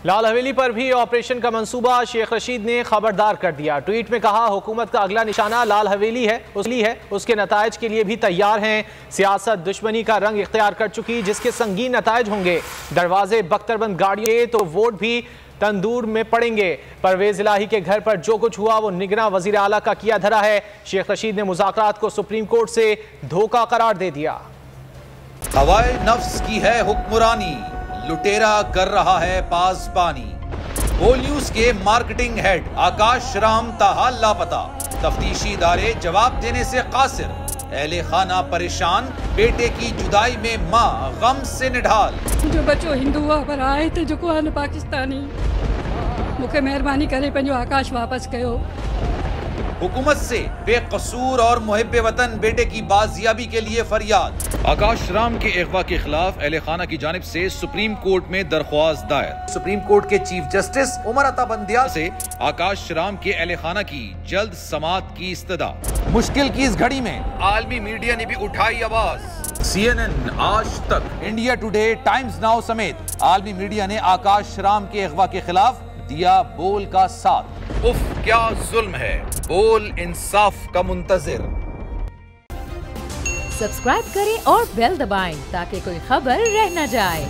लाल हवेली पर भी ऑपरेशन का मंसूबा शेख रशीद ने खबरदार कर दिया। ट्वीट में कहा, हुकूमत का अगला निशाना लाल हवेली है, उसके नतायज के लिए भी तैयार हैं। सियासत दुश्मनी का रंग इख्तियार कर चुकी, जिसके संगीन नतायज होंगे। दरवाजे बख्तरबंद गाड़ियों तो वोट भी तंदूर में पड़ेंगे। परवेज इलाही के घर पर जो कुछ हुआ वो निगरां वजीर आला का किया धरा है। शेख रशीद ने मुज़ाकरात को सुप्रीम कोर्ट से धोखा करार दे दिया। हवाए नफ्स की है हुक्मरानी, लुटेरा कर रहा है पासबानी। बोल न्यूज के मार्केटिंग हेड आकाश राम ताहाल लापता, तफ्तीशी इदारे जवाब देने से कासिर। अहले खाना परेशान, बेटे की जुदाई में माँ गम से निढाल। जो बच्चो हिंदू पर आए थे, जो को पाकिस्तानी, मुझे मेहरबानी करे पंहिंजो आकाश वापस कयो। हुकूमत से बेकसूर और मुहिब्बे वतन बेटे की बाजियाबी के लिए फरियाद। आकाश राम के अगवा के खिलाफ अहले खाना की जानिब से सुप्रीम कोर्ट में दरख्वास्त दायर। सुप्रीम कोर्ट के चीफ जस्टिस उमर अता बंदियाल से आकाश राम के अहले खाना की जल्द समाअत की इस्तदा। मुश्किल की इस घड़ी में आलमी मीडिया ने भी उठाई आवाज। CNN, आज तक, इंडिया टुडे, टाइम्स नाउ समेत आलमी मीडिया ने आकाश राम के अगवा के खिलाफ दिया बोल का साथ। उफ क्या जुल्म है, बोल इंसाफ का मुंतजिर। सब्सक्राइब करें और बेल दबाएं ताकि कोई खबर रह न जाए।